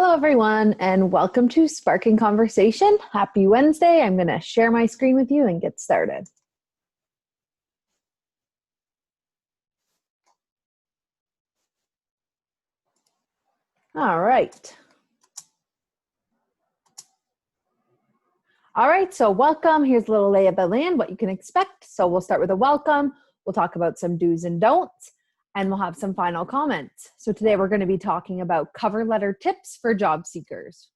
Hello, everyone, and welcome to Sparking Conversation. Happy Wednesday. I'm going to share my screen with you and get started. All right. So welcome. Here's a little lay of the land, what you can expect. So we'll start with a welcome. We'll talk about some do's and don'ts, and we'll have some final comments. So today we're going to be talking about cover letter tips for job seekers.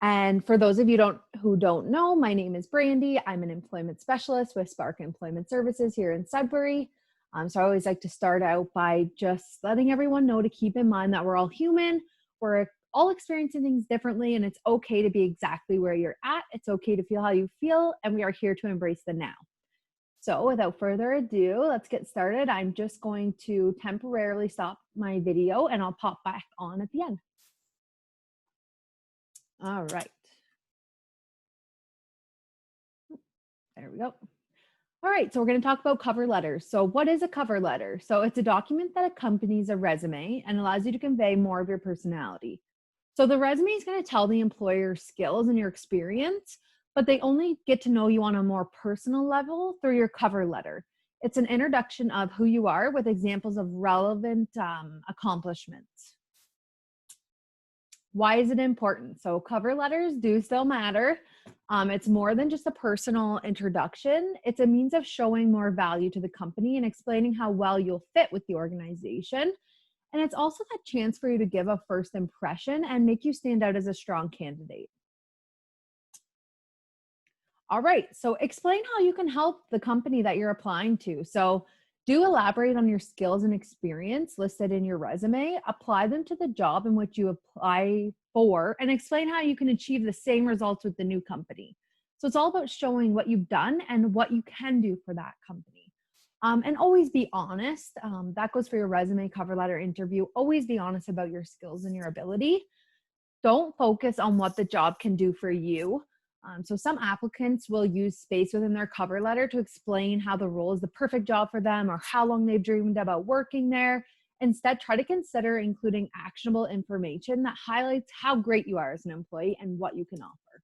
And for those of you who don't know, my name is Brandi. I'm an employment specialist with Spark Employment Services here in Sudbury. So I always like to start out by just letting everyone know to keep in mind that we're all human. We're all experiencing things differently, and it's okay to be exactly where you're at. It's okay to feel how you feel, and we are here to embrace the now. So without further ado, let's get started. I'm just going to temporarily stop my video, and I'll pop back on at the end. All right. There we go. All right, so we're going to talk about cover letters. So what is a cover letter? So it's a document that accompanies a resume and allows you to convey more of your personality. So the resume is going to tell the employer skills and your experience, but they only get to know you on a more personal level through your cover letter. It's an introduction of who you are with examples of relevant accomplishments. Why is it important? So cover letters do still matter. It's more than just a personal introduction. It's a means of showing more value to the company and explaining how well you'll fit with the organization. And it's also that chance for you to give a first impression and make you stand out as a strong candidate. All right, so explain how you can help the company that you're applying to. So do elaborate on your skills and experience listed in your resume, apply them to the job in which you apply for, and explain how you can achieve the same results with the new company. So it's all about showing what you've done and what you can do for that company. And always be honest. That goes for your resume, cover letter, interview. Always be honest about your skills and your ability. Don't focus on what the job can do for you. So some applicants will use space within their cover letter to explain how the role is the perfect job for them or how long they've dreamed about working there. Instead, try to consider including actionable information that highlights how great you are as an employee and what you can offer.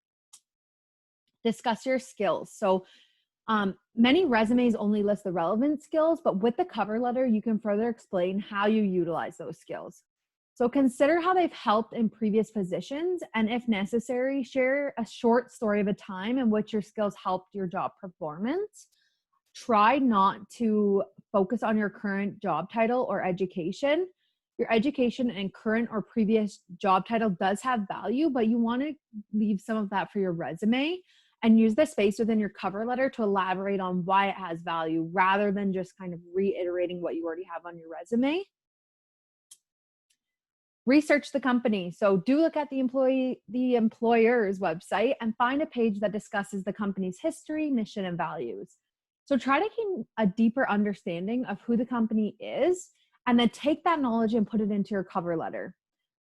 Discuss your skills. So many resumes only list the relevant skills, but with the cover letter, you can further explain how you utilize those skills. So consider how they've helped in previous positions, and if necessary, share a short story of a time in which your skills helped your job performance. Try not to focus on your current job title or education. Your education and current or previous job title does have value, but you want to leave some of that for your resume and use the space within your cover letter to elaborate on why it has value rather than just kind of reiterating what you already have on your resume. Research the company. So do look at the employer's website and find a page that discusses the company's history, mission, and values. So try to gain a deeper understanding of who the company is, and then take that knowledge and put it into your cover letter.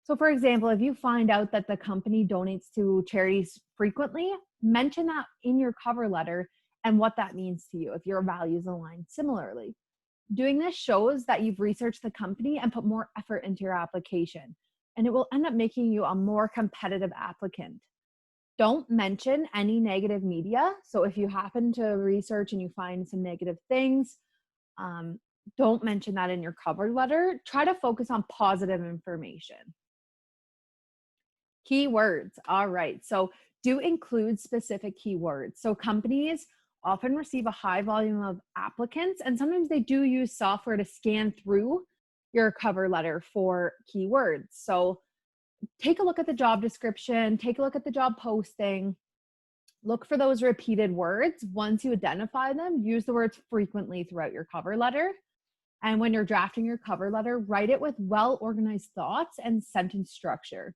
So for example, if you find out that the company donates to charities frequently, mention that in your cover letter and what that means to you if your values align similarly. Doing this shows that you've researched the company and put more effort into your application, and it will end up making you a more competitive applicant. Don't mention any negative media. So if you happen to research and you find some negative things, don't mention that in your cover letter. Try to focus on positive information. Keywords. All right. So do include specific keywords. So companies often receive a high volume of applicants, and sometimes they do use software to scan through your cover letter for keywords. So take a look at the job description, take a look at the job posting, look for those repeated words. Once you identify them, use the words frequently throughout your cover letter. And when you're drafting your cover letter, write it with well-organized thoughts and sentence structure.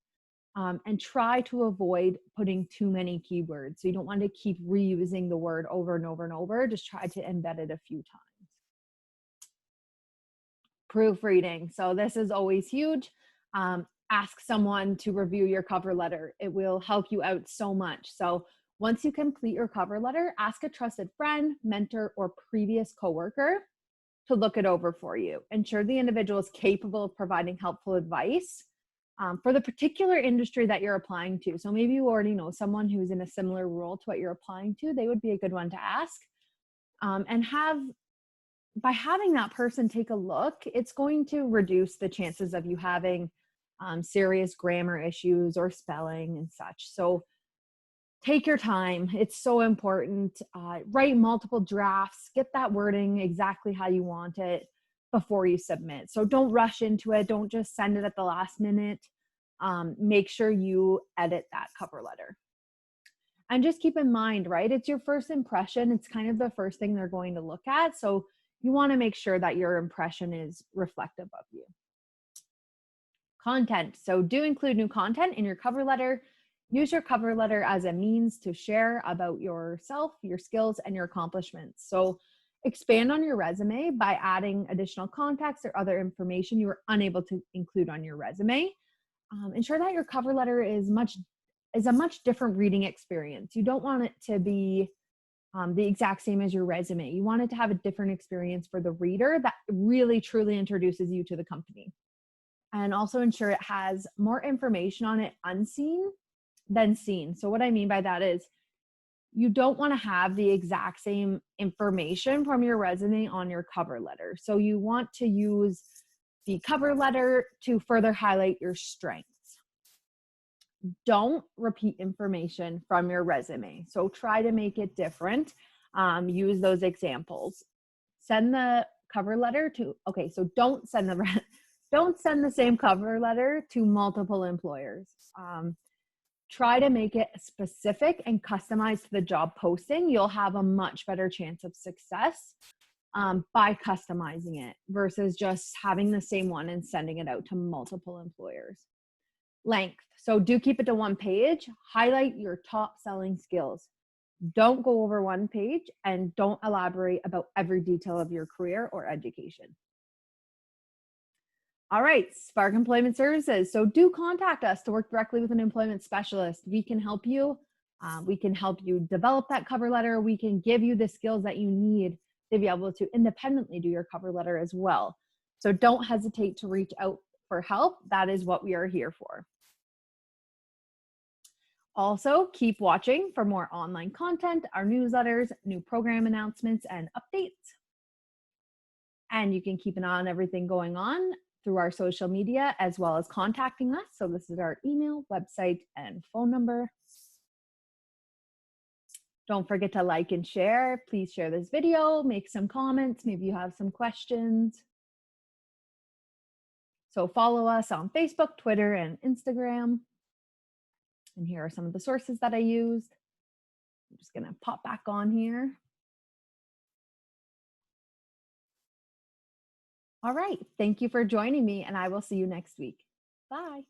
And try to avoid putting too many keywords. So you don't want to keep reusing the word over and over and over. Just try to embed it a few times. Proofreading. So this is always huge. Ask someone to review your cover letter. It will help you out so much. So once you complete your cover letter, ask a trusted friend, mentor, or previous coworker to look it over for you. Ensure the individual is capable of providing helpful advice for the particular industry that you're applying to. So maybe you already know someone who's in a similar role to what you're applying to. They would be a good one to ask. And by having that person take a look, it's going to reduce the chances of you having serious grammar issues or spelling and such. So take your time. It's so important. Write multiple drafts. Get that wording exactly how you want it before you submit. So don't rush into it. Don't just send it at the last minute. Make sure you edit that cover letter. And just keep in mind, right? It's your first impression. It's kind of the first thing they're going to look at. So you want to make sure that your impression is reflective of you. Content. So do include new content in your cover letter. Use your cover letter as a means to share about yourself, your skills, and your accomplishments. So expand on your resume by adding additional context or other information you were unable to include on your resume. Ensure that your cover letter is a much different reading experience. You don't want it to be the exact same as your resume. You want it to have a different experience for the reader that really truly introduces you to the company. And also ensure it has more information on it unseen than seen. So what I mean by that is you don't want to have the exact same information from your resume on your cover letter. So you want to use the cover letter to further highlight your strengths. Don't repeat information from your resume. So try to make it different. Use those examples. Send the cover letter to, okay, so don't send the same cover letter to multiple employers. Try to make it specific and customized to the job posting. You'll have a much better chance of success by customizing it versus just having the same one and sending it out to multiple employers. Length. So do keep it to one page. Highlight your top selling skills. Don't go over one page and don't elaborate about every detail of your career or education. All right, Spark Employment Services. So do contact us to work directly with an employment specialist. We can help you. We can help you develop that cover letter. We can give you the skills that you need to be able to independently do your cover letter as well. So don't hesitate to reach out for help. That is what we are here for. Also, keep watching for more online content, our newsletters, new program announcements, and updates. And you can keep an eye on everything going on through our social media, as well as contacting us. So this is our email, website, and phone number. Don't forget to like and share. Please share this video, make some comments. Maybe you have some questions. So follow us on Facebook, Twitter, and Instagram. And here are some of the sources that I used. I'm just going to pop back on here. All right. Thank you for joining me, and I will see you next week. Bye.